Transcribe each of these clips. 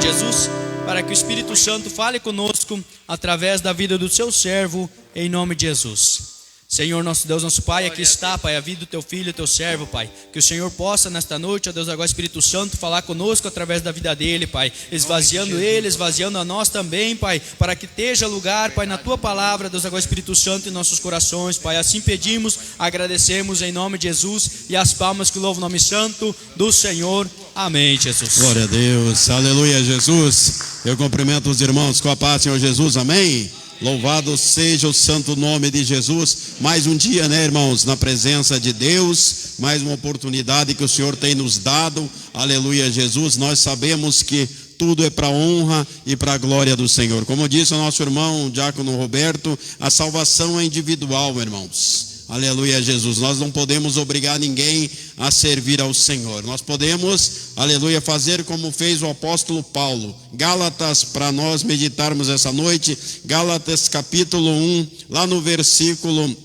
Jesus, para que o Espírito Santo fale conosco através da vida do seu servo, em nome de Jesus. Senhor, nosso Deus, nosso Pai, aqui está, Pai, a vida do teu filho, teu servo, Pai. Que o Senhor possa nesta noite, ó Deus, agora Espírito Santo, falar conosco através da vida dele, Pai. Esvaziando ele, esvaziando a nós também, Pai, para que esteja lugar, Pai, na tua palavra, Deus, agora Espírito Santo, em nossos corações, Pai. Assim pedimos, agradecemos em nome de Jesus, e as palmas que louvam o nome santo do Senhor. Amém, Jesus. Glória a Deus, aleluia, Jesus. Eu cumprimento os irmãos com a paz, Senhor Jesus, amém. Louvado seja o santo nome de Jesus. Mais um dia, né, irmãos, na presença de Deus, mais uma oportunidade que o Senhor tem nos dado, aleluia, Jesus. Nós sabemos que tudo é para a honra e para a glória do Senhor. Como disse o nosso irmão Diácono Roberto, a salvação é individual, irmãos. Aleluia, Jesus. Nós não podemos obrigar ninguém a servir ao Senhor. Nós podemos, aleluia, fazer como fez o apóstolo Paulo. Gálatas, para nós meditarmos essa noite, Gálatas capítulo 1, lá no versículo,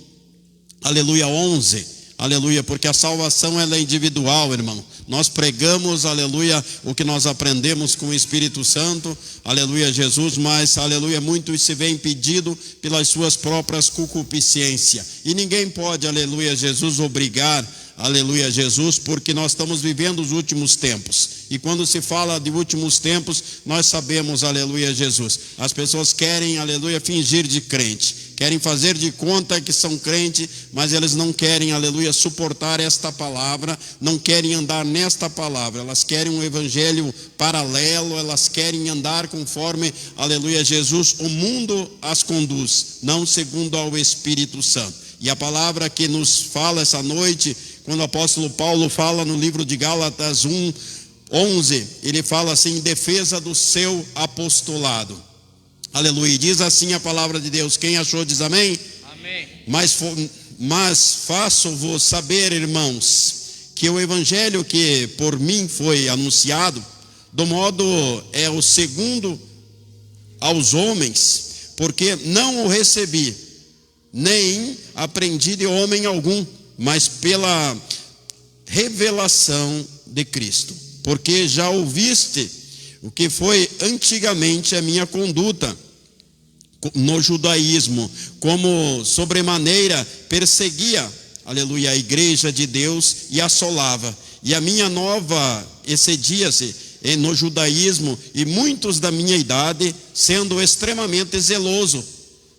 aleluia, 11. Aleluia, porque a salvação ela é individual, irmão. Nós pregamos, aleluia, o que nós aprendemos com o Espírito Santo, aleluia, Jesus, mas, aleluia, muito se vê impedido pelas suas próprias concupiscências. E ninguém pode, aleluia, Jesus, obrigar, aleluia, Jesus, porque nós estamos vivendo os últimos tempos. E quando se fala de últimos tempos, nós sabemos, aleluia, Jesus, as pessoas querem, aleluia, fingir de crente. Querem fazer de conta que são crentes, mas eles não querem, aleluia, suportar esta palavra, não querem andar nesta palavra. Elas querem um evangelho paralelo, elas querem andar conforme, aleluia, Jesus, o mundo as conduz, não segundo ao Espírito Santo. E a palavra que nos fala essa noite, quando o apóstolo Paulo fala no livro de Gálatas 1:11, ele fala assim, em defesa do seu apostolado. Aleluia, diz assim a palavra de Deus. Quem achou diz amém? Amém. Mas faço-vos saber, irmãos, que o evangelho que por mim foi anunciado, do modo é o segundo aos homens, porque não o recebi, nem aprendi de homem algum, mas pela revelação de Cristo. Porque já ouviste o que foi antigamente a minha conduta no judaísmo, como sobremaneira perseguia, aleluia, a igreja de Deus e assolava. E a minha nova excedia-se no judaísmo, e muitos da minha idade, sendo extremamente zeloso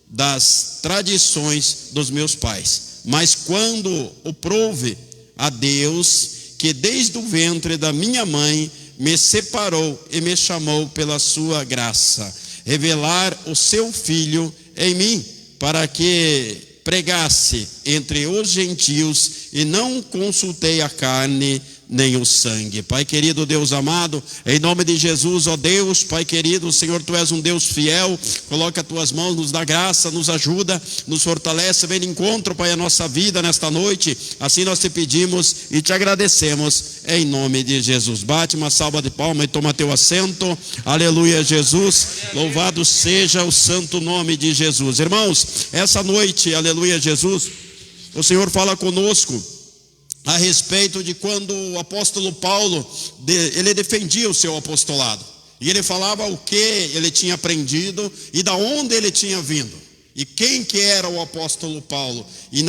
das tradições dos meus pais. Mas quando o prouve a Deus, que desde o ventre da minha mãe me separou e me chamou pela sua graça, revelar o seu Filho em mim, para que pregasse entre os gentios, e não consultei a carne nem o sangue. Pai querido, Deus amado, em nome de Jesus, ó Deus, Pai querido, Senhor, Tu és um Deus fiel. Coloca as Tuas mãos, nos dá graça, nos ajuda, nos fortalece, vem de encontro, Pai, a nossa vida nesta noite. Assim nós te pedimos e te agradecemos, em nome de Jesus. Bate uma salva de palmas e toma teu assento. Aleluia, Jesus. Louvado seja o santo nome de Jesus. Irmãos, essa noite, aleluia, Jesus, o Senhor fala conosco a respeito de quando o apóstolo Paulo, ele defendia o seu apostolado. E ele falava o que ele tinha aprendido e da onde ele tinha vindo. E quem que era o apóstolo Paulo. E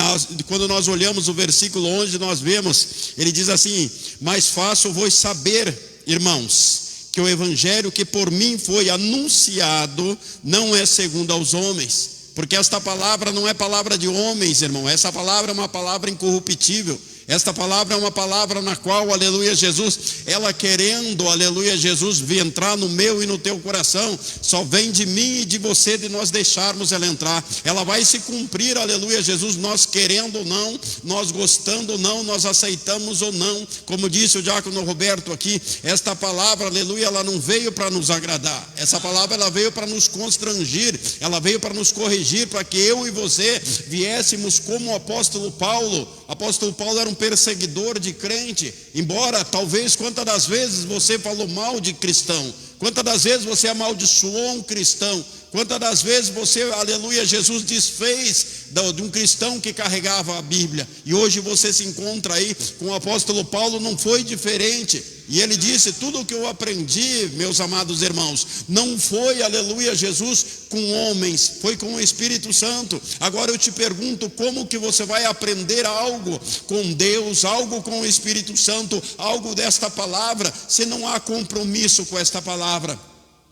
quando nós olhamos o versículo 11, nós vemos, ele diz assim, mas faço-vos saber, irmãos, que o evangelho que por mim foi anunciado não é segundo aos homens. Porque esta palavra não é palavra de homens, irmão. Essa palavra é uma palavra incorruptível. Esta palavra é uma palavra na qual, aleluia, Jesus, ela querendo, aleluia, Jesus, vir entrar no meu e no teu coração, só vem de mim e de você, de nós deixarmos ela entrar. Ela vai se cumprir, aleluia, Jesus, nós querendo ou não, nós gostando ou não, nós aceitamos ou não. Como disse o diácono Roberto aqui, esta palavra, aleluia, ela não veio para nos agradar. Essa palavra, ela veio para nos constrangir, ela veio para nos corrigir, para que eu e você viéssemos como o apóstolo Paulo. O apóstolo Paulo era um perseguidor de crente, embora talvez quantas das vezes você falou mal de cristão, quantas das vezes você amaldiçoou um cristão, quantas das vezes você, aleluia, Jesus desfez de um cristão que carregava a Bíblia, e hoje você se encontra aí com o apóstolo Paulo. Não foi diferente. E ele disse: tudo o que eu aprendi, meus amados irmãos, não foi, aleluia, Jesus, com homens, foi com o Espírito Santo. Agora eu te pergunto, como que você vai aprender algo com Deus, algo com o Espírito Santo, algo desta palavra, se não há compromisso com esta palavra,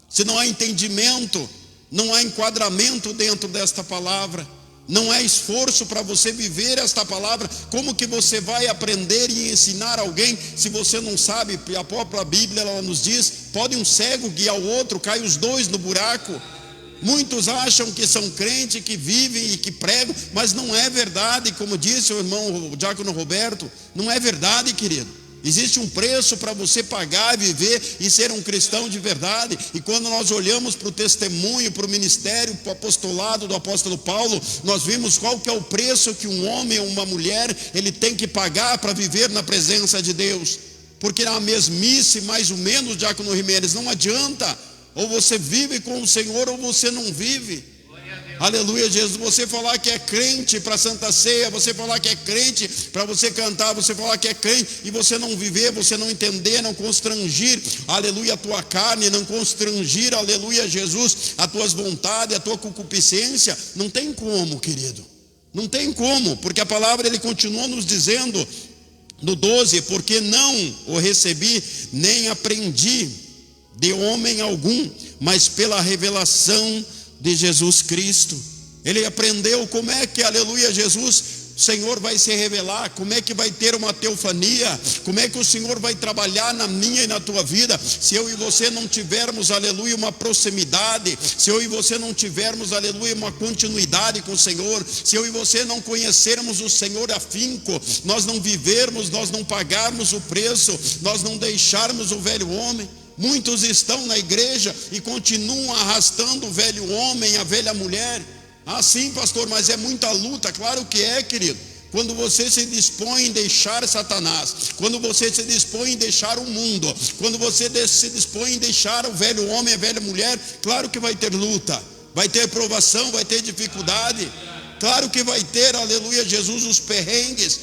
se não há entendimento, não há enquadramento dentro desta palavra, não é esforço para você viver esta palavra? Como que você vai aprender e ensinar alguém se você não sabe? A própria Bíblia, ela nos diz: pode um cego guiar o outro, cai os dois no buraco. Muitos acham que são crentes, que vivem e que pregam, mas não é verdade. Como disse o irmão o diácono Roberto, não é verdade, querido. Existe um preço para você pagar, viver e ser um cristão de verdade. E quando nós olhamos para o testemunho, para o ministério, para o apostolado do apóstolo Paulo, nós vimos qual que é o preço que um homem ou uma mulher ele tem que pagar para viver na presença de Deus. Porque na mesmice, mais ou menos, diácono Jimenez, não adianta. Ou você vive com o Senhor ou você não vive. Aleluia, Jesus. Você falar que é crente para a Santa Ceia, você falar que é crente para você cantar, você falar que é crente e você não viver, você não entender, não constrangir, aleluia, a tua carne, não constrangir, aleluia, Jesus, as tuas vontades, a tua concupiscência, não tem como, querido. Não tem como, porque a palavra ele continua nos dizendo no 12: porque não o recebi, nem aprendi de homem algum, mas pela revelação de Jesus Cristo. Ele aprendeu como é que, aleluia, Jesus, o Senhor vai se revelar, como é que vai ter uma teofania, como é que o Senhor vai trabalhar na minha e na tua vida, se eu e você não tivermos, aleluia, uma proximidade, se eu e você não tivermos, aleluia, uma continuidade com o Senhor, se eu e você não conhecermos o Senhor afinco, nós não vivermos, nós não pagarmos o preço, nós não deixarmos o velho homem. Muitos estão na igreja e continuam arrastando o velho homem, a velha mulher. Ah, sim, pastor, mas é muita luta. Claro que é, querido. Quando você se dispõe em deixar Satanás, quando você se dispõe em deixar o mundo, quando você se dispõe em deixar o velho homem, a velha mulher, claro que vai ter luta, vai ter provação, vai ter dificuldade. Claro que vai ter, aleluia, Jesus, os perrengues.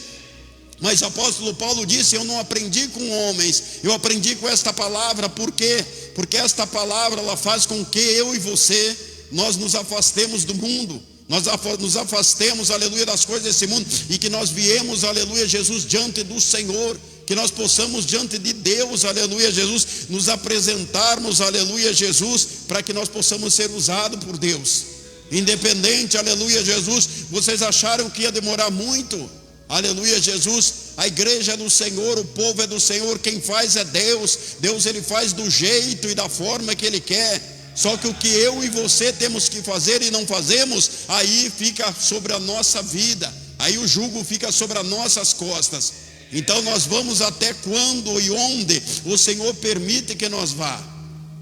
Mas o apóstolo Paulo disse: eu não aprendi com homens, eu aprendi com esta palavra. Por quê? Porque esta palavra ela faz com que eu e você, nós nos afastemos do mundo, nós nos afastemos, aleluia, das coisas desse mundo, e que nós viemos, aleluia, Jesus, diante do Senhor, que nós possamos diante de Deus, aleluia, Jesus, nos apresentarmos, aleluia, Jesus, para que nós possamos ser usados por Deus. Independente, aleluia, Jesus, vocês acharam que ia demorar muito? Aleluia, Jesus, a igreja é do Senhor, o povo é do Senhor, quem faz é Deus. Deus ele faz do jeito e da forma que ele quer. Só que o que eu e você temos que fazer e não fazemos, aí fica sobre a nossa vida, aí o jugo fica sobre as nossas costas. Então nós vamos até quando e onde o Senhor permite que nós vá.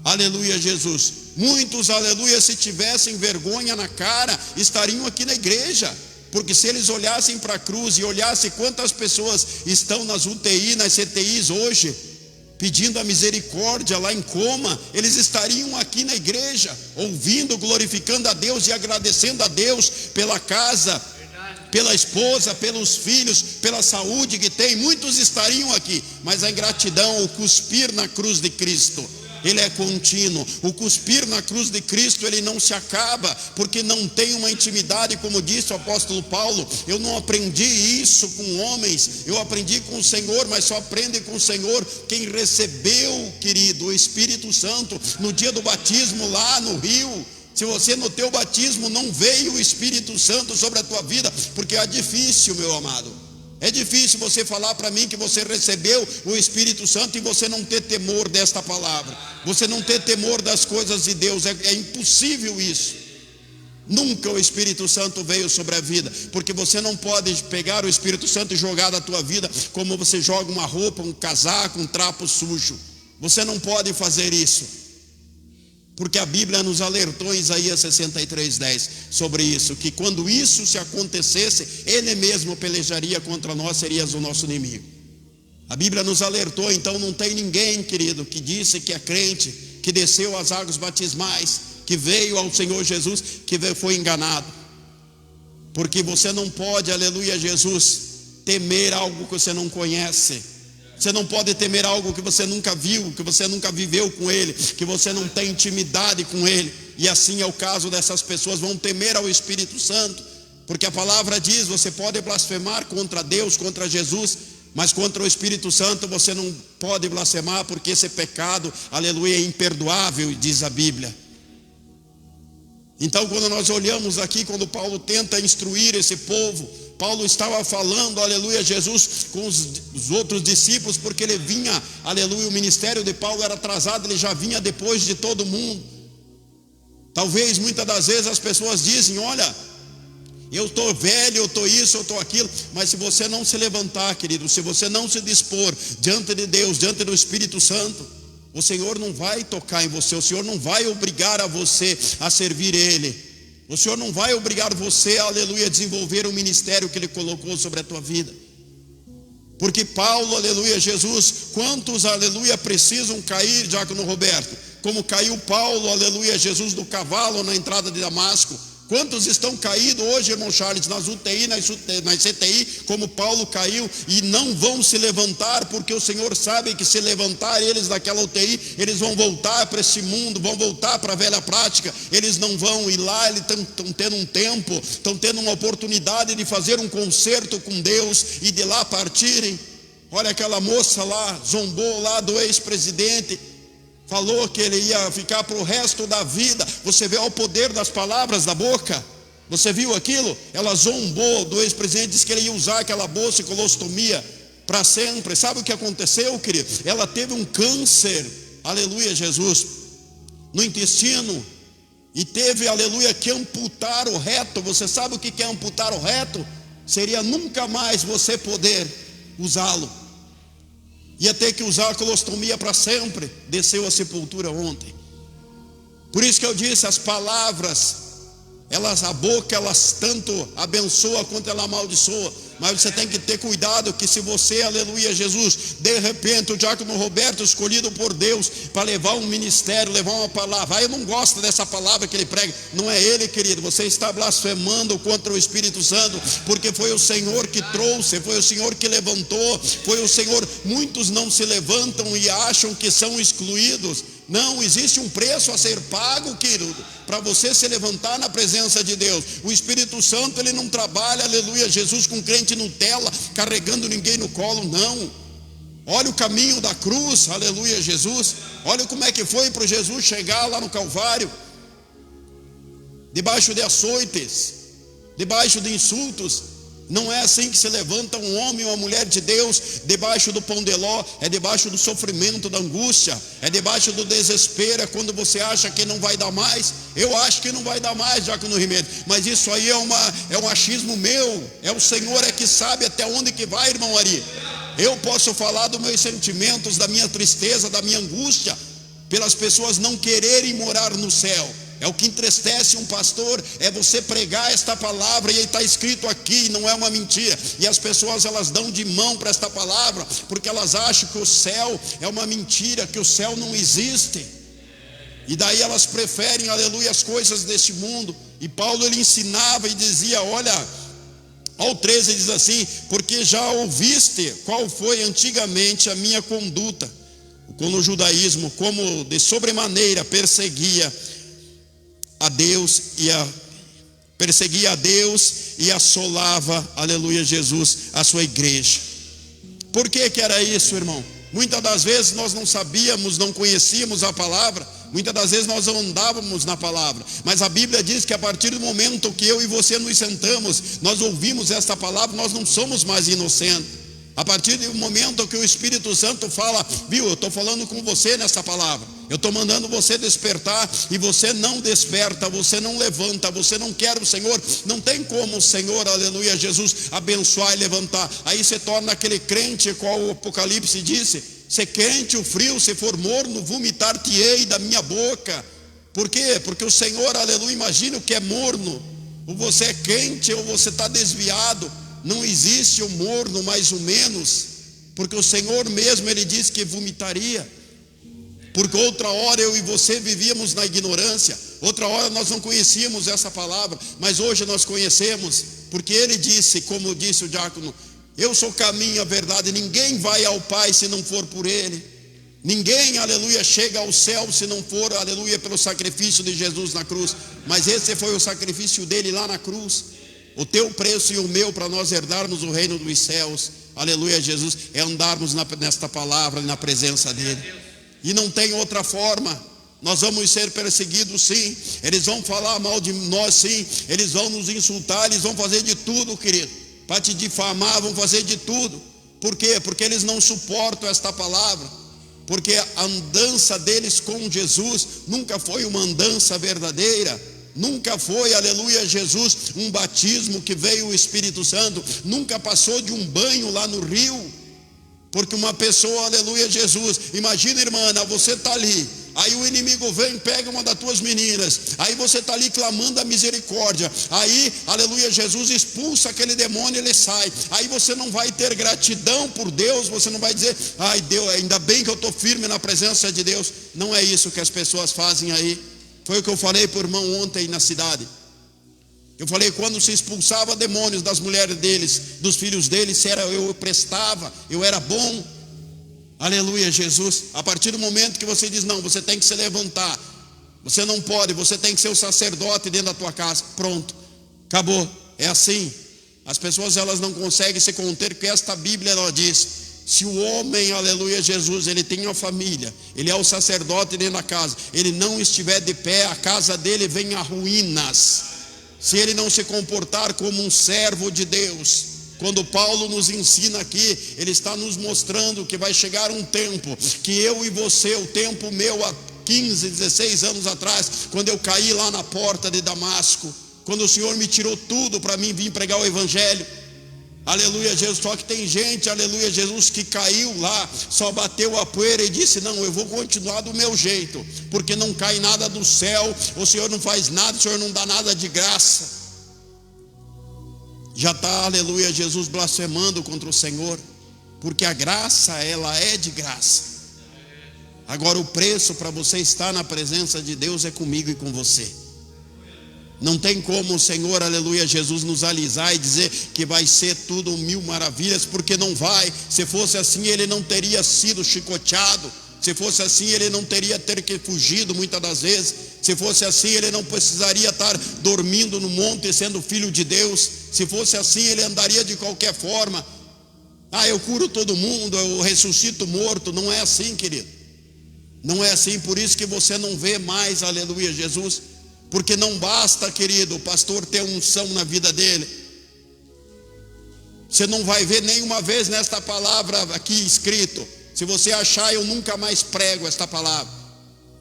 Aleluia, Jesus. Muitos, aleluia, se tivessem vergonha na cara, estariam aqui na igreja. Porque se eles olhassem para a cruz e olhassem quantas pessoas estão nas UTI, nas CTIs hoje, pedindo a misericórdia lá em coma, eles estariam aqui na igreja, ouvindo, glorificando a Deus e agradecendo a Deus pela casa, pela esposa, pelos filhos, pela saúde que tem. Muitos estariam aqui, mas a ingratidão, o cuspir na cruz de Cristo, ele é contínuo. O cuspir na cruz de Cristo, ele não se acaba, porque não tem uma intimidade, como disse o apóstolo Paulo. Eu não aprendi isso com homens, eu aprendi com o Senhor, mas só aprende com o Senhor quem recebeu, querido, o Espírito Santo no dia do batismo lá no rio. Se você no teu batismo não veio o Espírito Santo sobre a tua vida, porque é difícil, meu amado. É difícil você falar para mim que você recebeu o Espírito Santo e você não ter temor desta palavra, você não ter temor das coisas de Deus. É impossível isso. Nunca o Espírito Santo veio sobre a vida, porque você não pode pegar o Espírito Santo e jogar da tua vida como você joga uma roupa, um casaco, um trapo sujo. Você não pode fazer isso, porque a Bíblia nos alertou em Isaías 63:10 sobre isso, que quando isso se acontecesse, ele mesmo pelejaria contra nós, seria o nosso inimigo. A Bíblia nos alertou. Então não tem ninguém, querido, que disse que é crente, que desceu às águas batismais, que veio ao Senhor Jesus, que foi enganado. Porque você não pode, aleluia, Jesus, temer algo que você não conhece. Você não pode temer algo que você nunca viu, que você nunca viveu com Ele, que você não tem intimidade com Ele. E assim é o caso dessas pessoas, vão temer ao Espírito Santo, porque a palavra diz, você pode blasfemar contra Deus, contra Jesus, mas contra o Espírito Santo você não pode blasfemar, porque esse pecado, aleluia, é imperdoável, diz a Bíblia. Então, quando nós olhamos aqui, quando Paulo tenta instruir esse povo, Paulo estava falando, aleluia, Jesus com os outros discípulos, porque ele vinha, aleluia, o ministério de Paulo era atrasado, ele já vinha depois de todo mundo. Talvez muitas das vezes as pessoas dizem, olha, eu estou velho, eu estou isso, eu estou aquilo, mas se você não se levantar, querido, se você não se dispor diante de Deus, diante do Espírito Santo, o Senhor não vai tocar em você, o Senhor não vai obrigar a você a servir Ele, o Senhor não vai obrigar você, aleluia, a desenvolver o ministério que Ele colocou sobre a tua vida. Porque Paulo, aleluia, Jesus, quantos, aleluia, precisam cair, Diácono Roberto, como caiu Paulo, aleluia, Jesus do cavalo na entrada de Damasco? Quantos estão caídos hoje, irmão Charles, nas UTI, nas CTI, como Paulo caiu, e não vão se levantar, porque o Senhor sabe que se levantar eles daquela UTI, eles vão voltar para esse mundo, vão voltar para a velha prática, eles não vão ir lá, eles estão tendo um tempo, estão tendo uma oportunidade de fazer um concerto com Deus e de lá partirem. Olha aquela moça lá, zombou lá do ex-presidente, falou que ele ia ficar para o resto da vida. Você vê o poder das palavras da boca? Você viu aquilo? Ela zombou do ex-presidente, disse que ele ia usar aquela bolsa e colostomia para sempre. Sabe o que aconteceu, querido? Ela teve um câncer, aleluia, Jesus, no intestino, e teve, aleluia, que amputar o reto. Você sabe o que é amputar o reto? Seria nunca mais você poder usá-lo. Ia ter que usar a colostomia para sempre. Desceu à sepultura ontem. Por isso que eu disse, as palavras, a boca, elas tanto abençoa quanto ela amaldiçoa. Mas você tem que ter cuidado, que se você, aleluia, Jesus, de repente o Diácono Roberto, escolhido por Deus para levar um ministério, levar uma palavra, eu não gosto dessa palavra que ele prega. Não é ele, querido, você está blasfemando contra o Espírito Santo, porque foi o Senhor que trouxe, foi o Senhor que levantou, foi o Senhor. Muitos não se levantam e acham que são excluídos. Não, existe um preço a ser pago, querido, para você se levantar na presença de Deus. O Espírito Santo, ele não trabalha, aleluia, Jesus, com crente Nutella, carregando ninguém no colo, não. Olha o caminho da cruz, aleluia, Jesus. Olha como é que foi para Jesus chegar lá no Calvário, debaixo de açoites, debaixo de insultos. Não é assim que se levanta um homem ou uma mulher de Deus debaixo do pão de ló. É debaixo do sofrimento, da angústia, é debaixo do desespero. É quando você acha que não vai dar mais. Eu acho que não vai dar mais, Diácono Ribeiro, mas isso aí é um achismo meu. É o Senhor é que sabe até onde que vai, irmão Ari. Eu posso falar dos meus sentimentos, da minha tristeza, da minha angústia, pelas pessoas não quererem morar no céu. É o que entristece um pastor, é você pregar esta palavra, e está escrito aqui, não é uma mentira, e as pessoas, elas dão de mão para esta palavra, porque elas acham que o céu é uma mentira, que o céu não existe, e daí elas preferem, aleluia, as coisas deste mundo. E Paulo, ele ensinava e dizia, olha, ao 13 diz assim, porque já ouviste qual foi antigamente a minha conduta com o judaísmo, como de sobremaneira perseguia a Deus e assolava, aleluia, Jesus, a sua igreja. Por que era isso, irmão? Muitas das vezes nós não sabíamos, não conhecíamos a palavra, muitas das vezes nós andávamos na palavra, mas a Bíblia diz que a partir do momento que eu e você nos sentamos, nós ouvimos esta palavra, nós não somos mais inocentes. A partir do momento que o Espírito Santo fala, viu, eu estou falando com você nessa palavra, eu estou mandando você despertar, e você não desperta, você não levanta, você não quer o Senhor, não tem como o Senhor, aleluia, Jesus, abençoar e levantar. Aí você torna aquele crente, qual o Apocalipse disse, se crente o frio, se for morno, vomitar-te-ei da minha boca. Por quê? Porque o Senhor, aleluia, imagina o que é morno, ou você é quente ou você está desviado. Não existe o morno mais ou menos, porque o Senhor mesmo, ele disse que vomitaria. Porque outra hora eu e você vivíamos na ignorância, outra hora nós não conhecíamos essa palavra, mas hoje nós conhecemos, porque ele disse, como disse o diácono, Eu sou o caminho, a verdade. Ninguém vai ao Pai se não for por Ele. Ninguém, aleluia, chega ao céu se não for, aleluia, pelo sacrifício de Jesus na cruz. Mas esse foi o sacrifício dele lá na cruz. O teu preço e o meu para nós herdarmos o reino dos céus, aleluia, Jesus, é andarmos nesta palavra, na presença dele. E não tem outra forma. Nós vamos ser perseguidos, sim. Eles vão falar mal de nós, sim. Eles vão nos insultar, eles vão fazer de tudo, querido, para te difamar, vão fazer de tudo. Por quê? Porque eles não suportam esta palavra. Porque a andança deles com Jesus nunca foi uma andança verdadeira. Nunca foi, aleluia, Jesus, um batismo que veio o Espírito Santo. Nunca passou de um banho lá no rio. Porque uma pessoa, aleluia, Jesus, imagina, irmã, você está ali, aí o inimigo vem, pega uma das tuas meninas, aí você está ali clamando a misericórdia, aí, aleluia, Jesus expulsa aquele demônio, ele sai, aí você não vai ter gratidão por Deus, você não vai dizer, ai Deus, ainda bem que eu estou firme na presença de Deus. Não é isso que as pessoas fazem aí. Foi o que eu falei para o irmão ontem na cidade. Eu falei, quando se expulsava demônios das mulheres deles, dos filhos deles, eu prestava, eu era bom. Aleluia, Jesus. A partir do momento que você diz, não, você tem que se levantar, você não pode, você tem que ser o sacerdote dentro da tua casa, pronto, acabou. É assim. As pessoas, elas não conseguem se conter, porque esta Bíblia, ela diz, se o homem, aleluia, Jesus, ele tem uma família, ele é o sacerdote dentro da casa, ele não estiver de pé, a casa dele vem a ruínas. Se ele não se comportar como um servo de Deus. Quando Paulo nos ensina aqui, ele está nos mostrando que vai chegar um tempo que eu e você, o tempo meu há 15, 16 anos atrás, quando eu caí lá na porta de Damasco, quando o Senhor me tirou tudo para mim vir pregar o Evangelho, aleluia, Jesus. Só que tem gente, aleluia, Jesus, que caiu lá, só bateu a poeira e disse, não, eu vou continuar do meu jeito, porque não cai nada do céu, o Senhor não faz nada, o Senhor não dá nada de graça. Já está, aleluia, Jesus, blasfemando contra o Senhor, porque a graça, ela é de graça. Agora o preço para você estar na presença de Deus é comigo e com você. Não tem como o Senhor, aleluia, Jesus, nos alisar e dizer que vai ser tudo mil maravilhas, porque não vai. Se fosse assim, ele não teria sido chicoteado. Se fosse assim, ele não teria que fugido muitas das vezes. Se fosse assim, ele não precisaria estar dormindo no monte sendo filho de Deus. Se fosse assim, ele andaria de qualquer forma. Ah, eu curo todo mundo, eu ressuscito morto. Não é assim, querido. Não é assim. Por isso que você não vê mais, aleluia, Jesus. Porque não basta, querido, o pastor ter unção na vida dele. Você não vai ver nenhuma vez nesta palavra aqui escrito. Se você achar, eu nunca mais prego esta palavra.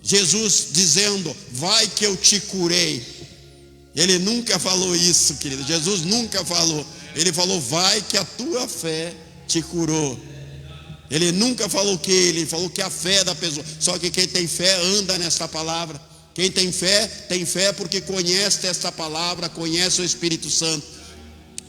Jesus dizendo, vai que eu te curei. Ele nunca falou isso, querido. Jesus nunca falou. Ele falou, vai que a tua fé te curou. Ele nunca falou o que? Ele falou que a fé da pessoa. Só que quem tem fé anda nesta palavra. Quem tem fé porque conhece esta palavra, conhece o Espírito Santo.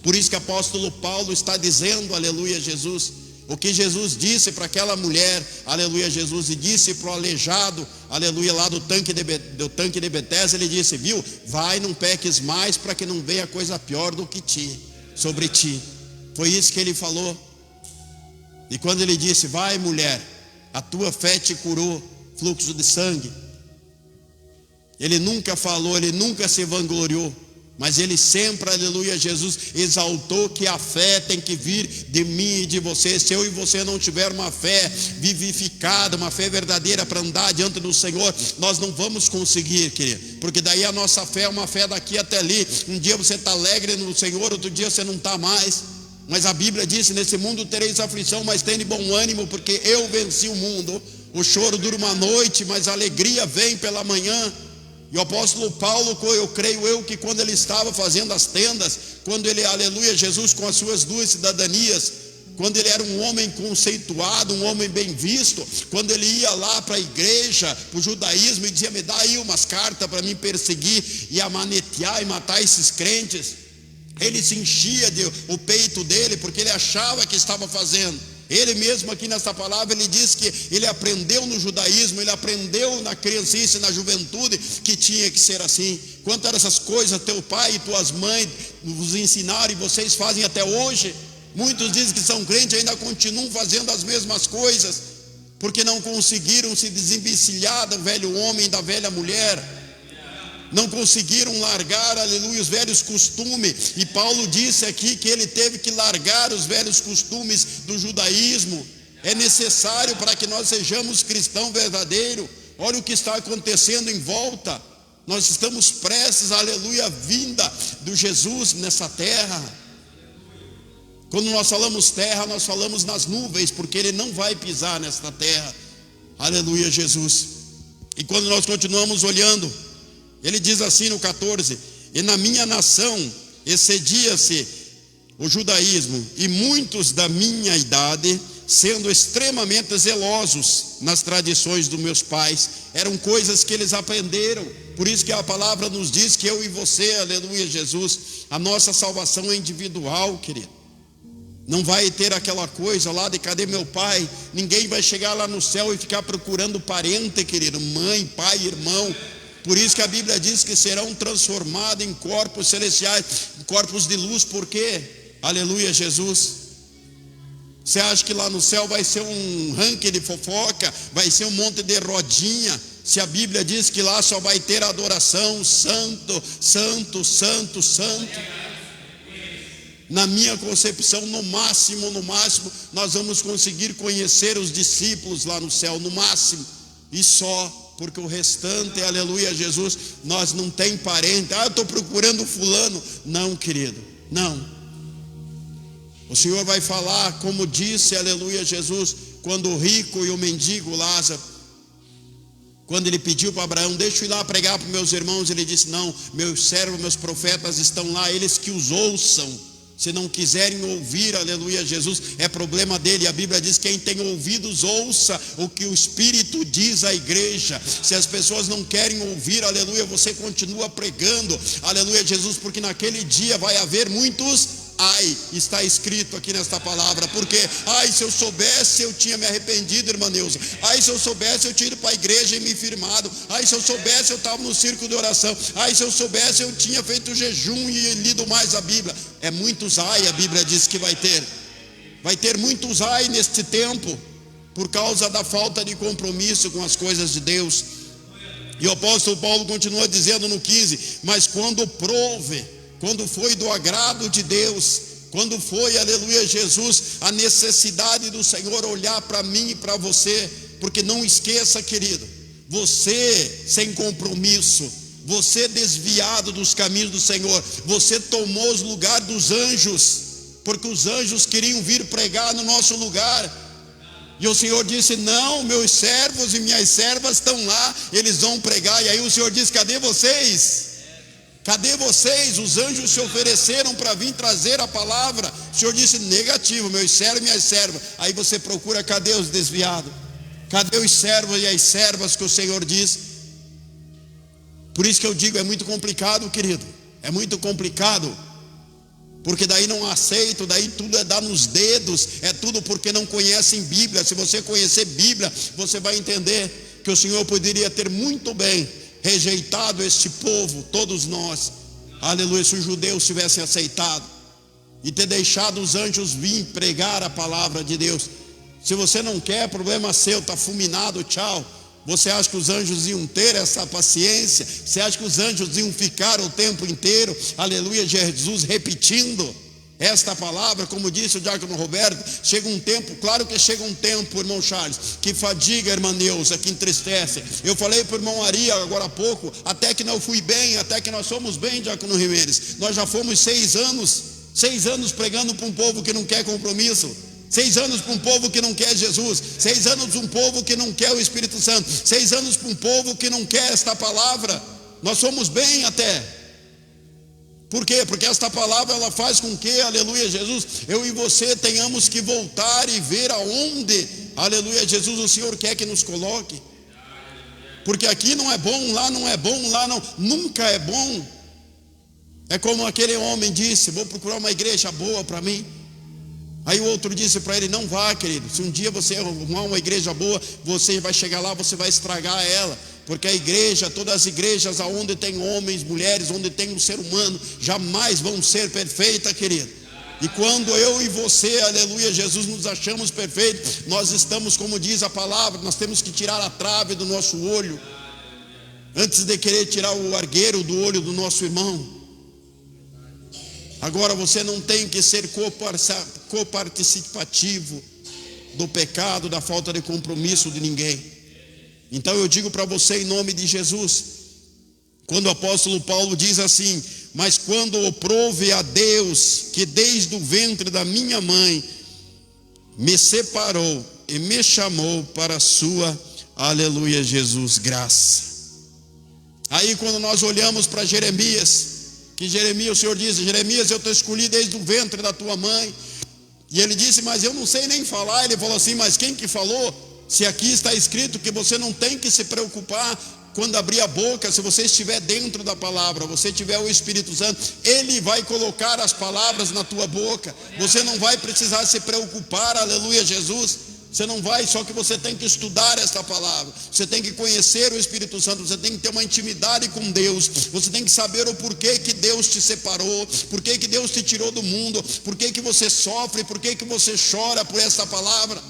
Por isso que o apóstolo Paulo está dizendo, aleluia, Jesus, o que Jesus disse para aquela mulher, aleluia, Jesus, e disse para o aleijado, aleluia, lá do tanque de Betesda, ele disse, viu, vai, não peques mais, para que não venha coisa pior do que sobre ti. Foi isso que ele falou. E quando ele disse, vai mulher, a tua fé te curou, fluxo de sangue. Ele nunca falou, ele nunca se vangloriou, mas ele sempre, aleluia, Jesus, exaltou que a fé tem que vir de mim e de você. Se eu e você não tiver uma fé vivificada, uma fé verdadeira para andar diante do Senhor, nós não vamos conseguir, querido, porque daí a nossa fé é uma fé daqui até ali. Um dia você está alegre no Senhor, outro dia você não está mais. Mas a Bíblia disse, nesse mundo tereis aflição, mas tende bom ânimo, porque eu venci o mundo. O choro dura uma noite, mas a alegria vem pela manhã. E o apóstolo Paulo, eu creio que quando ele estava fazendo as tendas, quando ele, aleluia, Jesus, com as suas duas cidadanias, quando ele era um homem conceituado, um homem bem visto, quando ele ia lá para a igreja, para o judaísmo, e dizia, me dá aí umas cartas para mim perseguir e amanetear e matar esses crentes, ele se enchia o peito dele, porque ele achava que estava fazendo. Ele mesmo aqui nessa palavra, ele diz que ele aprendeu no judaísmo, ele aprendeu na criancice, na juventude, que tinha que ser assim. Quantas dessas coisas teu pai e tuas mães vos ensinaram e vocês fazem até hoje, Muitos dizem que são crentes e ainda continuam fazendo as mesmas coisas, porque não conseguiram se desencilhar do velho homem e da velha mulher. Não conseguiram largar, aleluia, os velhos costumes. E Paulo disse aqui que ele teve que largar os velhos costumes do judaísmo. É necessário para que nós sejamos cristãos verdadeiros. Olha o que está acontecendo em volta. Nós estamos prestes, aleluia, à vinda do Jesus nessa terra. Quando nós falamos terra, nós falamos nas nuvens, porque ele não vai pisar nesta terra. Aleluia, Jesus. E quando nós continuamos olhando, ele diz assim no 14: e na minha nação excedia-se o judaísmo, e muitos da minha idade, sendo extremamente zelosos nas tradições dos meus pais, eram coisas que eles aprenderam. Por isso que a palavra nos diz que eu e você, aleluia, Jesus, a nossa salvação é individual, querido. Não vai ter aquela coisa lá de cadê meu pai? Ninguém vai chegar lá no céu e ficar procurando parente, querido, mãe, pai, irmão. Por isso que a Bíblia diz que serão transformados em corpos celestiais, em corpos de luz. Por quê? Aleluia, Jesus. Você acha que lá no céu vai ser um ranking de fofoca? Vai ser um monte de rodinha? Se a Bíblia diz que lá só vai ter adoração, santo, santo, santo, santo. Na minha concepção, no máximo, nós vamos conseguir conhecer os discípulos lá no céu, no máximo. E só. Porque o restante, aleluia, Jesus, nós não tem parente. Eu estou procurando fulano. Não, querido, não. O Senhor vai falar, como disse, aleluia, Jesus, quando o rico e o mendigo Lázaro, quando ele pediu para Abraão: deixa eu ir lá pregar para meus irmãos, ele disse: não, meus servos, meus profetas estão lá, eles que os ouçam. Se não quiserem ouvir, aleluia, Jesus, é problema dele. A Bíblia diz: quem tem ouvidos, ouça o que o Espírito diz à igreja. Se as pessoas não querem ouvir, aleluia, você continua pregando, aleluia, Jesus, porque naquele dia vai haver muitos ai, está escrito aqui nesta palavra. Porque, ai, se eu soubesse, eu tinha me arrependido, irmã Neuza. Ai, se eu soubesse, eu tinha ido para a igreja e me firmado. Ai, se eu soubesse, eu estava no círculo de oração. Ai, se eu soubesse, eu tinha feito jejum e lido mais a Bíblia. É muitos ai, a Bíblia diz que vai ter. Vai ter muitos ai neste tempo, por causa da falta de compromisso com as coisas de Deus. E o apóstolo Paulo continua dizendo no 15: mas quando prove, quando foi do agrado de Deus, quando foi, aleluia, Jesus, a necessidade do Senhor olhar para mim e para você, porque não esqueça, querido, você sem compromisso, você desviado dos caminhos do Senhor, você tomou os lugares dos anjos, porque os anjos queriam vir pregar no nosso lugar, e o Senhor disse: não, meus servos e minhas servas estão lá, eles vão pregar. E aí o Senhor disse: cadê vocês? Cadê vocês? Os anjos se ofereceram para vir trazer a palavra. O Senhor disse: negativo, meus servos e minhas servas. Aí você procura: cadê os desviados? Cadê os servos e as servas que o Senhor diz? Por isso que eu digo, é muito complicado, querido. É muito complicado. Porque daí não aceito, daí tudo é dar nos dedos. É tudo porque não conhecem Bíblia. Se você conhecer Bíblia, você vai entender que o Senhor poderia ter muito bem rejeitado este povo, todos nós, aleluia, se os judeus tivessem aceitado e ter deixado os anjos vir pregar a palavra de Deus. Se você não quer, problema seu, está fulminado, tchau. Você acha que os anjos iam ter essa paciência? Você acha que os anjos iam ficar o tempo inteiro, aleluia, Jesus, repetindo esta palavra? Como disse o diácono Roberto, chega um tempo, claro que chega um tempo, irmão Charles, que fadiga, irmã Neuza, que entristece. Eu falei para o irmão Ari agora há pouco, até que não fui bem, até que nós somos bem, diácono Jimenez. Nós já fomos 6 anos pregando para um povo que não quer compromisso, 6 anos para um povo que não quer Jesus, 6 anos para um povo que não quer o Espírito Santo, 6 anos para um povo que não quer esta palavra. Nós somos bem até. Por quê? Porque esta palavra, ela faz com que, aleluia, Jesus, eu e você tenhamos que voltar e ver aonde, aleluia, Jesus, o Senhor quer que nos coloque. Porque aqui não é bom, lá não é bom, lá não, nunca é bom. É como aquele homem disse: vou procurar uma igreja boa para mim. Aí o outro disse para ele: não vá, querido, se um dia você arrumar uma igreja boa, você vai chegar lá, você vai estragar ela. Porque a igreja, todas as igrejas onde tem homens, mulheres, onde tem um ser humano, jamais vão ser perfeitas, querido. E quando eu e você, aleluia, Jesus, nos achamos perfeitos, nós estamos, como diz a palavra, nós temos que tirar a trave do nosso olho, antes de querer tirar o argueiro do olho do nosso irmão. Agora você não tem que ser coparticipativo do pecado, da falta de compromisso de ninguém. Então eu digo para você em nome de Jesus, quando o apóstolo Paulo diz assim: mas quando aprove a Deus, que desde o ventre da minha mãe me separou e me chamou para a sua, aleluia, Jesus, graça. Aí quando nós olhamos para Jeremias, que Jeremias, o Senhor diz: Jeremias, eu te escolhi desde o ventre da tua mãe. E ele disse: mas eu não sei nem falar. Ele falou assim: mas quem que falou? Se aqui está escrito que você não tem que se preocupar quando abrir a boca, se você estiver dentro da palavra, você tiver o Espírito Santo, Ele vai colocar as palavras na tua boca. Você não vai precisar se preocupar, aleluia, Jesus. Você não vai, só que você tem que estudar esta palavra, você tem que conhecer o Espírito Santo, você tem que ter uma intimidade com Deus, você tem que saber o porquê que Deus te separou, porquê que Deus te tirou do mundo, porquê que você sofre, porquê que você chora por esta palavra.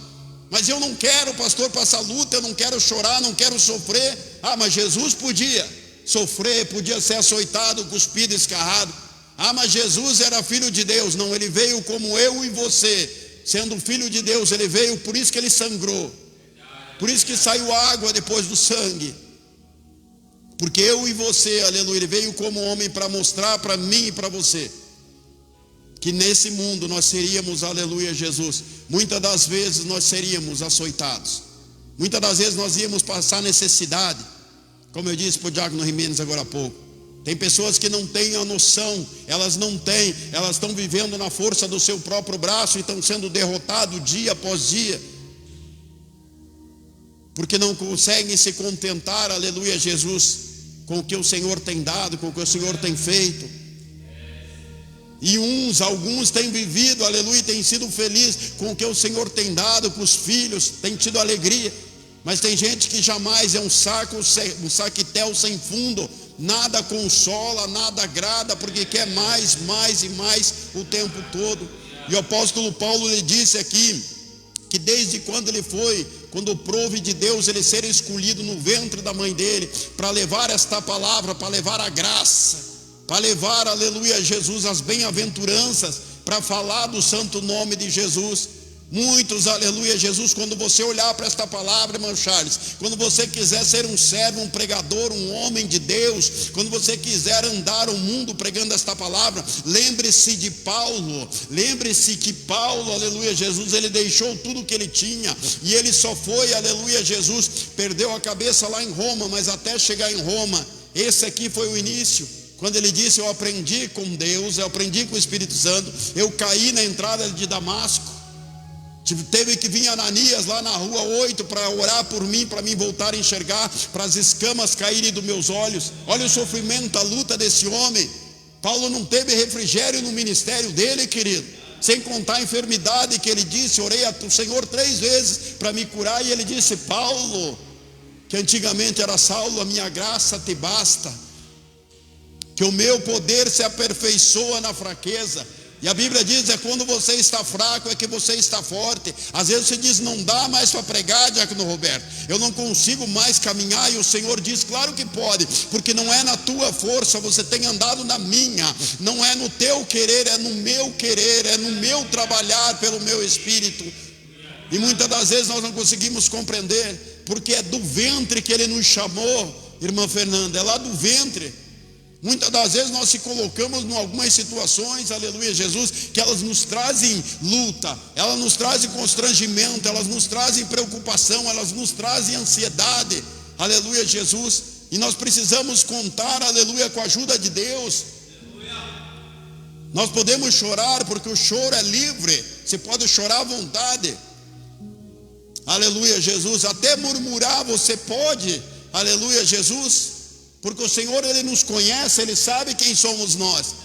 Mas eu não quero, pastor, passar luta, eu não quero chorar, não quero sofrer. Ah, mas Jesus podia sofrer, podia ser açoitado, cuspido, escarrado. Ah, mas Jesus era filho de Deus. Não, ele veio como eu e você. Sendo filho de Deus, ele veio, por isso que ele sangrou, por isso que saiu água depois do sangue, porque eu e você, aleluia, ele veio como homem para mostrar para mim e para você que nesse mundo nós seríamos, aleluia, Jesus, muitas das vezes nós seríamos açoitados, muitas das vezes nós íamos passar necessidade, como eu disse para o Diácono Jimenez agora há pouco. Tem pessoas que não têm a noção, elas estão vivendo na força do seu próprio braço e estão sendo derrotados dia após dia, porque não conseguem se contentar, aleluia, Jesus, com o que o Senhor tem dado, com o que o Senhor tem feito. E alguns têm vivido, aleluia, têm sido felizes com o que o Senhor tem dado, com os filhos, têm tido alegria. Mas tem gente que jamais é um saquetel sem fundo. Nada consola, nada agrada, porque quer mais e mais o tempo todo. E o apóstolo Paulo lhe disse aqui, que desde quando prove de Deus ele ser escolhido no ventre da mãe dele, para levar esta palavra, para levar a graça, para levar, aleluia, Jesus, as bem-aventuranças, para falar do santo nome de Jesus. Muitos, aleluia, Jesus, quando você olhar para esta palavra, irmão Charles, quando você quiser ser um servo, um pregador, um homem de Deus, quando você quiser andar o mundo pregando esta palavra, lembre-se de Paulo, lembre-se que Paulo, aleluia, Jesus, ele deixou tudo que ele tinha, e ele só foi, aleluia, Jesus, perdeu a cabeça lá em Roma, mas até chegar em Roma, esse aqui foi o início. Quando ele disse: eu aprendi com Deus, eu aprendi com o Espírito Santo, eu caí na entrada de Damasco. Teve que vir Ananias lá na rua 8 para orar por mim, para mim voltar a enxergar, para as escamas caírem dos meus olhos. Olha o sofrimento, a luta desse homem. Paulo não teve refrigério no ministério dele, querido, sem contar a enfermidade que ele disse: orei ao Senhor 3 vezes para me curar, e ele disse: Paulo, que antigamente era Saulo, a minha graça te basta, que o meu poder se aperfeiçoa na fraqueza. E a Bíblia diz: é quando você está fraco é que você está forte. Às vezes você diz: não dá mais para pregar, Diácono Roberto, eu não consigo mais caminhar. E o Senhor diz: claro que pode, porque não é na tua força, você tem andado na minha. Não é no teu querer, é no meu querer, é no meu trabalhar pelo meu Espírito. E muitas das vezes nós não conseguimos compreender, porque é do ventre que Ele nos chamou, irmã Fernanda, é lá do ventre. Muitas das vezes nós se colocamos em algumas situações, aleluia, Jesus, que elas nos trazem luta, elas nos trazem constrangimento, elas nos trazem preocupação, elas nos trazem ansiedade, aleluia, Jesus, e nós precisamos contar, aleluia, com a ajuda de Deus. Nós podemos chorar, porque o choro é livre, você pode chorar à vontade, aleluia, Jesus, até murmurar você pode, aleluia, Jesus, porque o Senhor, Ele nos conhece, Ele sabe quem somos nós.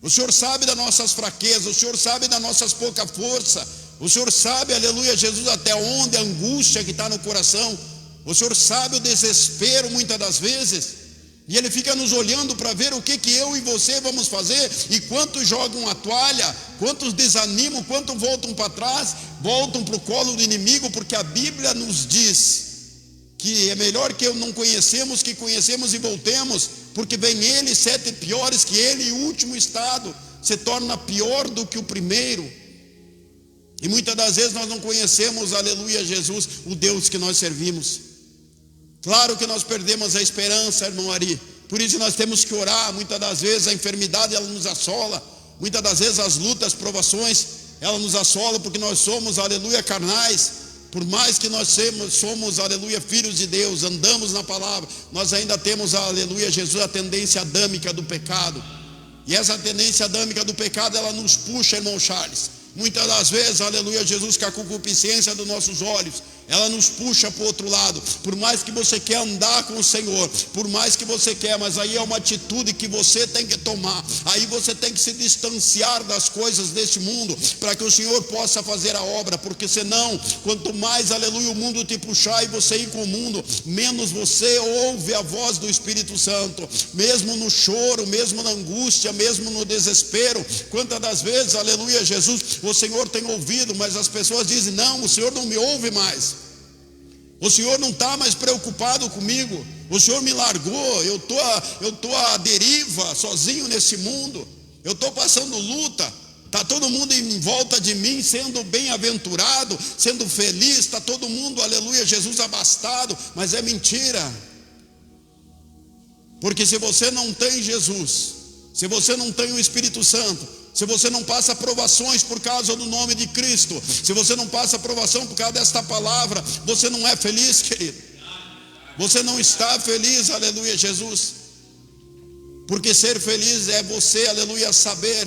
O Senhor sabe das nossas fraquezas, o Senhor sabe das nossas pouca força, o Senhor sabe, aleluia, Jesus, até onde a angústia que está no coração, o Senhor sabe o desespero muitas das vezes. E Ele fica nos olhando para ver o que eu e você vamos fazer. E quantos jogam a toalha, quantos desanimam, quantos voltam para trás, voltam para o colo do inimigo, porque a Bíblia nos diz que é melhor que não conhecemos, que conhecemos e voltemos, porque vem Ele 7 piores que Ele, e o último estado se torna pior do que o primeiro. E muitas das vezes nós não conhecemos, aleluia, Jesus, o Deus que nós servimos. Claro que nós perdemos a esperança, irmão Ari. Por isso nós temos que orar. Muitas das vezes a enfermidade ela nos assola. Muitas das vezes as lutas, as provações, ela nos assola, porque nós somos, aleluia, carnais. Por mais que nós somos, aleluia, filhos de Deus, andamos na palavra, nós ainda temos, aleluia, Jesus, a tendência adâmica do pecado. E essa tendência adâmica do pecado, ela nos puxa, irmão Charles. Muitas das vezes, aleluia, Jesus, com a concupiscência dos nossos olhos, ela nos puxa para o outro lado. Por mais que você quer andar com o Senhor, por mais que você quer, mas aí é uma atitude que você tem que tomar. Aí você tem que se distanciar das coisas deste mundo, para que o Senhor possa fazer a obra. Porque senão, quanto mais, aleluia, o mundo te puxar e você ir com o mundo, menos você ouve a voz do Espírito Santo. Mesmo no choro, mesmo na angústia, mesmo no desespero. Quantas das vezes, aleluia, Jesus, o Senhor tem ouvido, mas as pessoas dizem: não, o Senhor não me ouve mais. O Senhor não está mais preocupado comigo. O Senhor me largou. Eu tô à deriva, sozinho nesse mundo. Eu estou passando luta. Está todo mundo em volta de mim sendo bem-aventurado, sendo feliz. Está todo mundo, aleluia, Jesus, abastado. Mas é mentira. Porque se você não tem Jesus, se você não tem o Espírito Santo, se você não passa provações por causa do nome de Cristo, se você não passa provação por causa desta palavra, você não é feliz, querido. Você não está feliz, aleluia, Jesus. Porque ser feliz é você, aleluia, saber.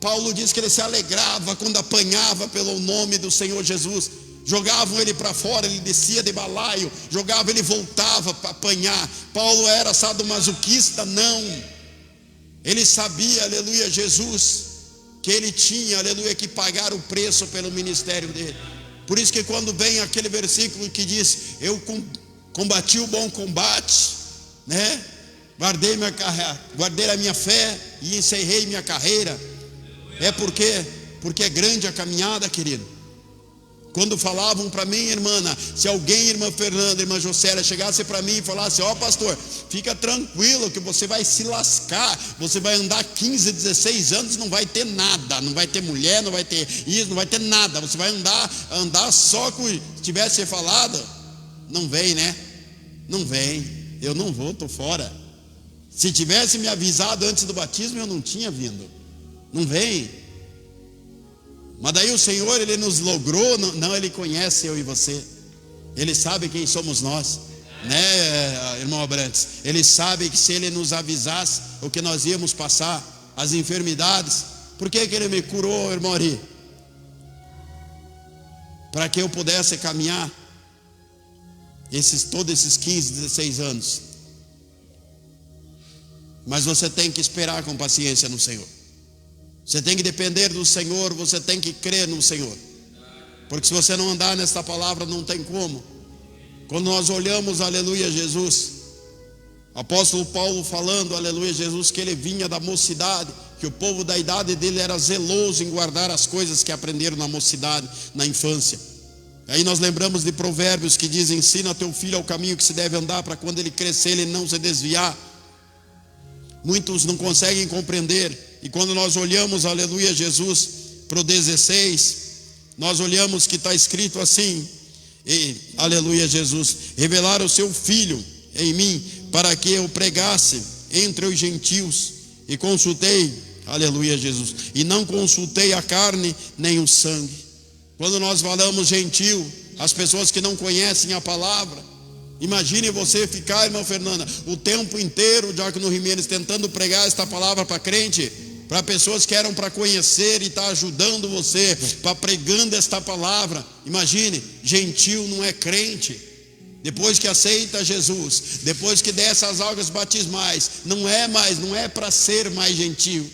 Paulo diz que ele se alegrava quando apanhava pelo nome do Senhor Jesus. Jogavam ele para fora, ele descia de balaio, jogava, ele voltava para apanhar. Paulo era sadomasoquista? Não. Ele sabia, aleluia, Jesus, que ele tinha, aleluia, que pagar o preço pelo ministério dele. Por isso que quando vem aquele versículo que diz: eu combati o bom combate, né? Guardei a minha fé e encerrei minha carreira. É porque é grande a caminhada, querido. Quando falavam para mim, irmã, se alguém, irmã Fernanda, irmã Jocélia, chegasse para mim e falasse: ó, pastor, fica tranquilo que você vai se lascar, você vai andar 15, 16 anos, não vai ter nada, não vai ter mulher, não vai ter isso, não vai ter nada, você vai andar só com... Se tivesse falado, não vem, né? Não vem, eu não vou, estou fora. Se tivesse me avisado antes do batismo, eu não tinha vindo. Não vem. Mas daí o Senhor, Ele nos logrou. Não, Ele conhece eu e você. Ele sabe quem somos nós, né, irmão Abrantes? Ele sabe que se Ele nos avisasse o que nós íamos passar, as enfermidades. Por que Ele me curou, irmão Ari? Para que eu pudesse caminhar todos esses 15, 16 anos. Mas você tem que esperar com paciência no Senhor. Você tem que depender do Senhor, você tem que crer no Senhor. Porque se você não andar nesta palavra, não tem como. Quando nós olhamos, aleluia, Jesus, apóstolo Paulo falando, aleluia, Jesus, que ele vinha da mocidade, que o povo da idade dele era zeloso em guardar as coisas que aprenderam na mocidade, na infância. Aí nós lembramos de Provérbios que diz: ensina teu filho ao caminho que se deve andar, para quando ele crescer ele não se desviar. Muitos não conseguem compreender. E quando nós olhamos, aleluia, Jesus, para o 16, nós olhamos que está escrito assim: aleluia, Jesus, revelar o seu Filho em mim, para que eu pregasse entre os gentios, e consultei, aleluia, Jesus, e não consultei a carne nem o sangue. Quando nós falamos gentil, as pessoas que não conhecem a palavra, imagine você ficar, irmã Fernanda, o tempo inteiro, o diácono Jimenez, tentando pregar esta palavra para crente, para pessoas que eram para conhecer e estar ajudando você, para pregando esta palavra. Imagine, gentil não é crente. Depois que aceita Jesus, depois que desce as águas batismais, não é para ser mais gentil.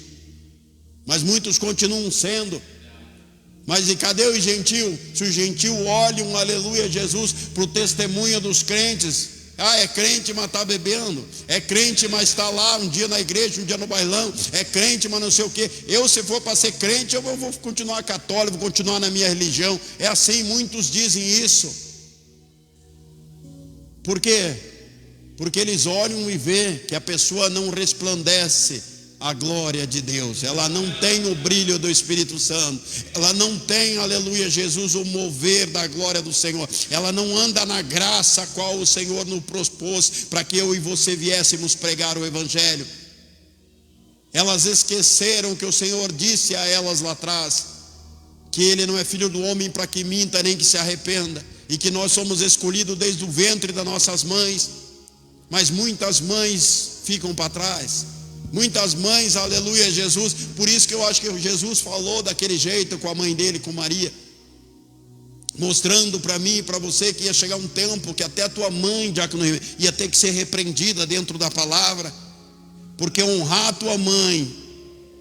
Mas muitos continuam sendo. Mas e cadê o gentil? Se o gentil olha, aleluia, Jesus, para o testemunho dos crentes, Ah, é crente, mas está bebendo. É crente, mas está lá um dia na igreja, um dia no bailão. É crente, mas não sei o quê. Eu, se for para ser crente, eu vou continuar católico, vou continuar na minha religião. É assim, muitos dizem isso. Por quê? Porque eles olham e vê que a pessoa não resplandece a glória de Deus, ela não tem o brilho do Espírito Santo, ela não tem, aleluia, Jesus, o mover da glória do Senhor, ela não anda na graça a qual o Senhor nos propôs para que eu e você viéssemos pregar o Evangelho. Elas esqueceram que o Senhor disse a elas lá atrás, que Ele não é filho do homem para que minta nem que se arrependa, e que nós somos escolhidos desde o ventre das nossas mães. Mas muitas mães ficam para trás. Muitas mães, aleluia, Jesus. Por isso que eu acho que Jesus falou daquele jeito com a mãe dele, com Maria, mostrando para mim e para você que ia chegar um tempo que até a tua mãe, diácono, ia ter que ser repreendida dentro da palavra. Porque honrar a tua mãe,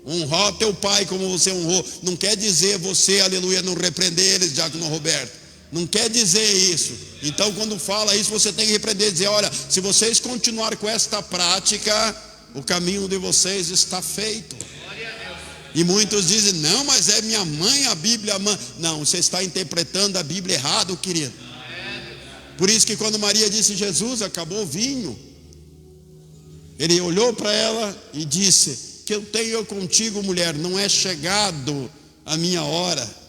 honrar teu pai como você honrou, não quer dizer você, aleluia, não repreender eles, diácono Roberto. Não quer dizer isso. Então quando fala isso, você tem que repreender, dizer: olha, se vocês continuarem com esta prática, o caminho de vocês está feito. E muitos dizem: não, mas é minha mãe, a Bíblia mãe. Não, você está interpretando a Bíblia errado, querido. Por isso que quando Maria disse: Jesus, acabou o vinho, ele olhou para ela e disse: que eu tenho contigo, mulher, não é chegado a minha hora.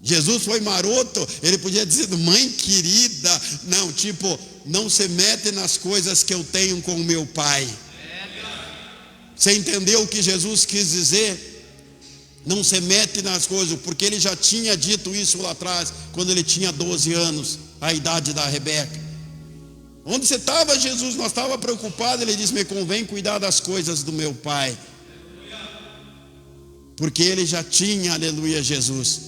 Jesus foi maroto, ele podia dizer: mãe querida, não, tipo, não se mete nas coisas que eu tenho com o meu pai. Você entendeu o que Jesus quis dizer? Não se mete nas coisas, porque ele já tinha dito isso lá atrás, quando ele tinha 12 anos, a idade da Rebeca. Onde você estava, Jesus? Nós estávamos preocupados. Ele disse: me convém cuidar das coisas do meu pai. Porque ele já tinha, aleluia, Jesus,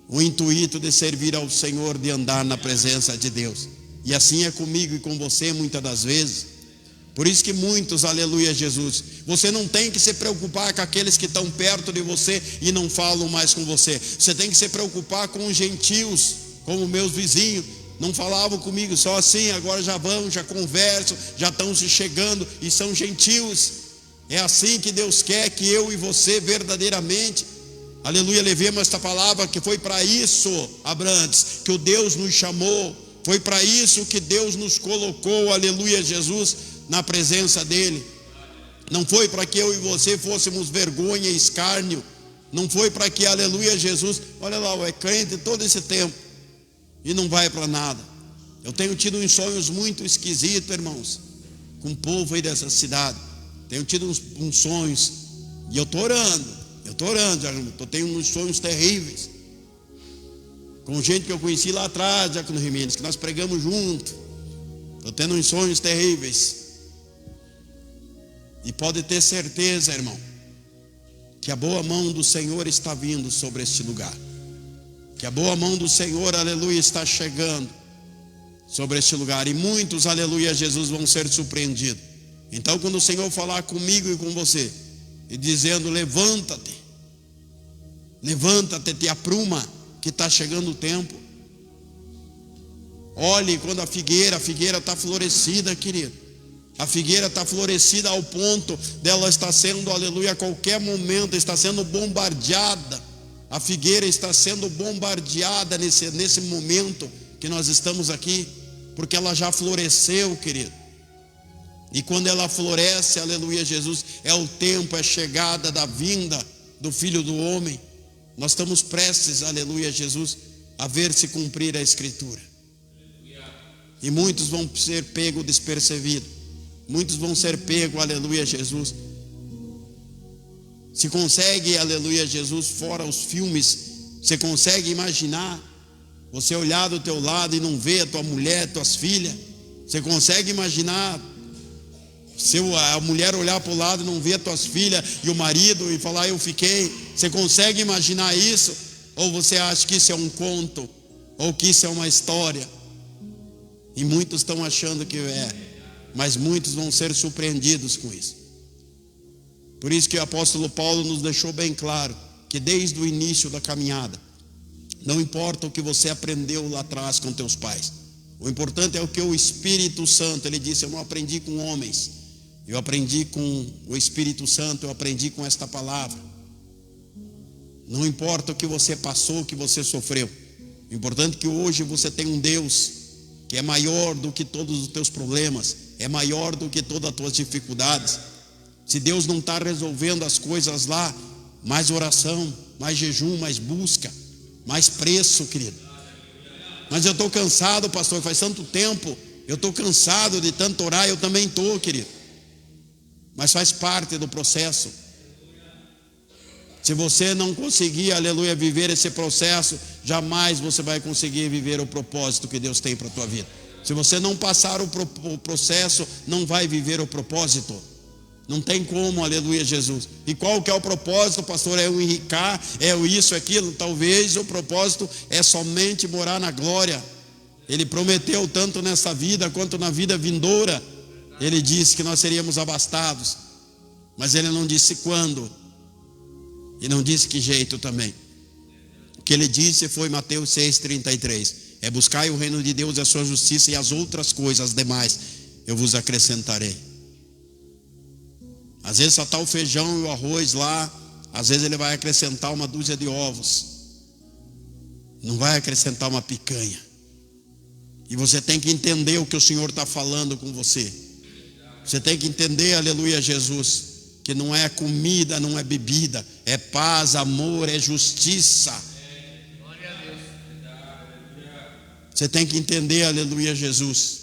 o intuito de servir ao Senhor, de andar na presença de Deus. E assim é comigo e com você muitas das vezes. Por isso que muitos, aleluia, Jesus, você não tem que se preocupar com aqueles que estão perto de você e não falam mais com você. Você tem que se preocupar com os gentios, como meus vizinhos. Não falavam comigo só assim, agora já vão, já conversam, já estão se chegando e são gentios. É assim que Deus quer que eu e você verdadeiramente, aleluia, levemos esta palavra, que foi para isso, Abrantes, que o Deus nos chamou. Foi para isso que Deus nos colocou, aleluia, Jesus, na presença dele. Não foi para que eu e você fôssemos vergonha e escárnio. Não foi para que, aleluia, Jesus, olha lá, é crente todo esse tempo e não vai para nada. Eu tenho tido uns sonhos muito esquisitos, irmãos, com o povo aí dessa cidade. Tenho tido uns sonhos, e eu estou orando, eu tenho uns sonhos terríveis, com gente que eu conheci lá atrás, Diácono Jimenez, que nós pregamos junto. Estou tendo uns sonhos terríveis. E pode ter certeza, irmão, que a boa mão do Senhor está vindo sobre este lugar. Que a boa mão do Senhor, aleluia, está chegando sobre este lugar. E muitos, aleluia, Jesus, vão ser surpreendidos. Então quando o Senhor falar comigo e com você, e dizendo: levanta-te, te apruma, que está chegando o tempo. Olhe, quando a figueira está florescida, querido. A figueira está florescida ao ponto dela estar sendo, aleluia, a qualquer momento está sendo bombardeada. A figueira está sendo bombardeada nesse momento que nós estamos aqui, porque ela já floresceu, querido. E quando ela floresce, aleluia, Jesus, é o tempo, é a chegada da vinda do Filho do Homem. Nós estamos prestes, aleluia, Jesus, a ver se cumprir a Escritura. E muitos vão ser pegos despercebidos. Muitos vão ser pegos, aleluia, Jesus. Se consegue, aleluia, Jesus, fora os filmes, você consegue imaginar você olhar do teu lado e não ver a tua mulher, tuas filhas? Você consegue imaginar a mulher olhar para o lado e não ver tuas filhas e o marido e falar: eu fiquei? Você consegue imaginar isso? Ou você acha que isso é um conto? Ou que isso é uma história? E muitos estão achando que é, mas muitos vão ser surpreendidos com isso. Por isso que o apóstolo Paulo nos deixou bem claro que desde o início da caminhada, não importa o que você aprendeu lá atrás com teus pais, O importante é o que o Espírito Santo, ele disse: eu não aprendi com homens, eu aprendi com o Espírito Santo, eu aprendi com esta palavra. Não importa o que você passou, o que você sofreu, o importante é que hoje você tem um Deus que é maior do que todos os teus problemas, é maior do que todas as tuas dificuldades. Se Deus não está resolvendo as coisas lá, mais oração, mais jejum, mais busca, mais preço, querido. Mas eu estou cansado, pastor, faz tanto tempo, eu estou cansado de tanto orar. Eu também estou, querido, mas faz parte do processo. Se você não conseguir, aleluia, viver esse processo, jamais você vai conseguir viver o propósito que Deus tem para a tua vida. Se você não passar o processo, não vai viver o propósito. Não tem como, aleluia, Jesus. E qual que é o propósito, pastor? É o enricar, é o isso, aquilo. Talvez o propósito é somente morar na glória. Ele prometeu tanto nessa vida quanto na vida vindoura. Ele disse que nós seríamos abastados, mas ele não disse quando, e não disse que jeito também. O que ele disse foi Mateus 6,33: é buscar o reino de Deus e a sua justiça, e as outras coisas demais eu vos acrescentarei. Às vezes só está o feijão e o arroz lá, às vezes ele vai acrescentar uma dúzia de ovos, não vai acrescentar uma picanha. E você tem que entender o que o Senhor está falando com você. Você tem que entender, aleluia, Jesus, que não é comida, não é bebida, é paz, amor, é justiça. Você tem que entender, aleluia, Jesus,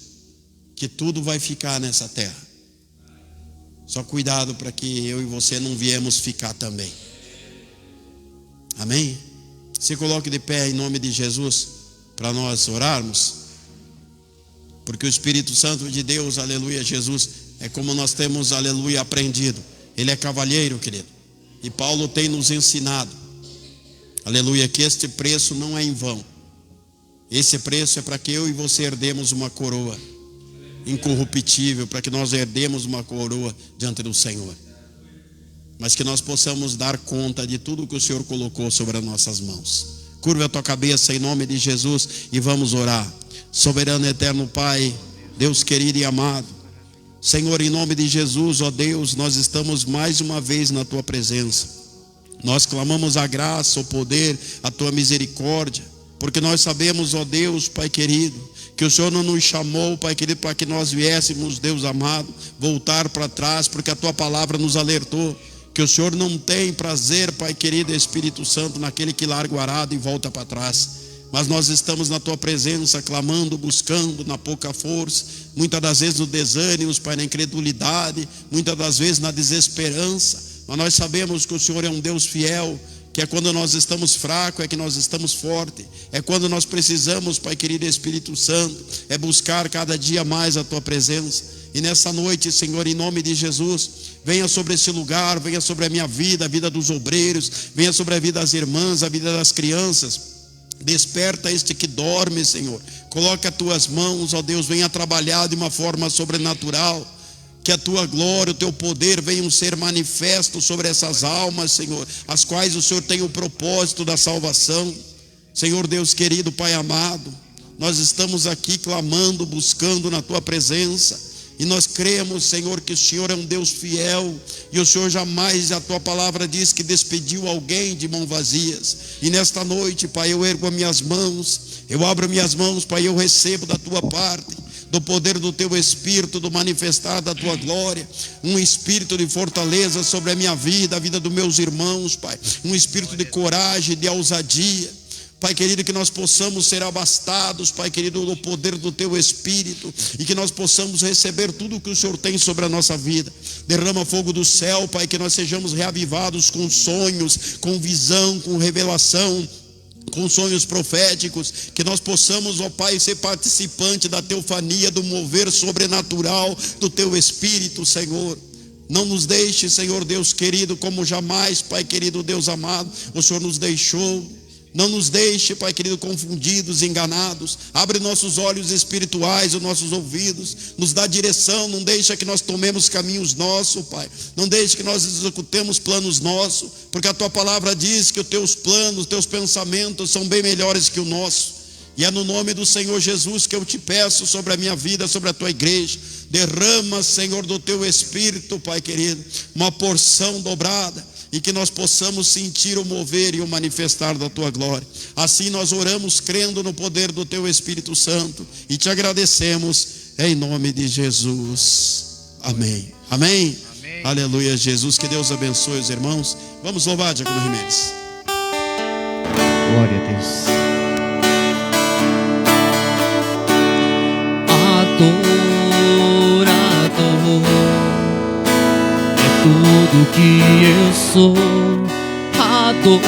que tudo vai ficar nessa terra. Só cuidado para que eu e você não viemos ficar também. Amém? Se coloque de pé em nome de Jesus para nós orarmos. Porque o Espírito Santo de Deus, aleluia, Jesus, é como nós temos, aleluia, aprendido. Ele é cavalheiro, querido. E Paulo tem nos ensinado, aleluia, que este preço não é em vão. Esse preço é para que eu e você herdemos uma coroa incorruptível, para que nós herdemos uma coroa diante do Senhor. Mas que nós possamos dar conta de tudo que o Senhor colocou sobre as nossas mãos. Curva a tua cabeça em nome de Jesus e vamos orar. Soberano e eterno Pai, Deus querido e amado, Senhor, em nome de Jesus, ó Deus, nós estamos mais uma vez na tua presença. Nós clamamos a graça, o poder, a tua misericórdia, porque nós sabemos, ó Deus, Pai querido, que o Senhor não nos chamou, Pai querido, para que nós viéssemos, Deus amado, voltar para trás, porque a tua palavra nos alertou que o Senhor não tem prazer, Pai querido, Espírito Santo, naquele que larga o arado e volta para trás. Mas nós estamos na tua presença, clamando, buscando na pouca força, muitas das vezes no desânimo, Pai, na incredulidade, muitas das vezes na desesperança. Mas nós sabemos que o Senhor é um Deus fiel, que é quando nós estamos fracos, é que nós estamos fortes. É quando nós precisamos, Pai querido, Espírito Santo, é buscar cada dia mais a tua presença. E nessa noite, Senhor, em nome de Jesus, venha sobre esse lugar, venha sobre a minha vida, a vida dos obreiros, venha sobre a vida das irmãs, a vida das crianças. Desperta este que dorme, Senhor. Coloca as tuas mãos, ó Deus, venha trabalhar de uma forma sobrenatural. Que a tua glória, o teu poder venham ser manifestos sobre essas almas, Senhor, as quais o Senhor tem o propósito da salvação. Senhor Deus querido, Pai amado, nós estamos aqui clamando, buscando na tua presença. E nós cremos, Senhor, que o Senhor é um Deus fiel. E o Senhor jamais, a tua palavra diz que despediu alguém de mãos vazias. E nesta noite, Pai, eu ergo as minhas mãos, eu abro minhas mãos, Pai, eu recebo da tua parte, do poder do teu Espírito, do manifestar da tua glória, um espírito de fortaleza sobre a minha vida, a vida dos meus irmãos, Pai, um espírito de coragem, de ousadia. Pai querido, que nós possamos ser abastados, Pai querido, do poder do teu Espírito, e que nós possamos receber tudo o que o Senhor tem sobre a nossa vida. Derrama fogo do céu, Pai, que nós sejamos reavivados com sonhos, com visão, com revelação, com sonhos proféticos, que nós possamos, ó Pai, ser participante da teofania, do mover sobrenatural do teu Espírito, Senhor. Não nos deixe, Senhor Deus querido, como jamais, Pai querido, Deus amado, o Senhor nos deixou. Não nos deixe, Pai querido, confundidos, enganados. Abre nossos olhos espirituais, os nossos ouvidos. Nos dá direção, não deixa que nós tomemos caminhos nossos, Pai. Não deixe que nós executemos planos nossos. Porque a Tua palavra diz que os Teus planos, os Teus pensamentos são bem melhores que o nosso. E é no nome do Senhor Jesus que eu te peço sobre a minha vida, sobre a tua igreja. Derrama, Senhor, do teu Espírito, Pai querido, uma porção dobrada, e que nós possamos sentir o mover e o manifestar da tua glória. Assim nós oramos crendo no poder do teu Espírito Santo e te agradecemos em nome de Jesus. Amém. Amém. Amém. Aleluia, Jesus. Que Deus abençoe os irmãos. Vamos louvar, Diácono Jimenez. Glória a Deus. Adorador é tudo que eu sou. Adorador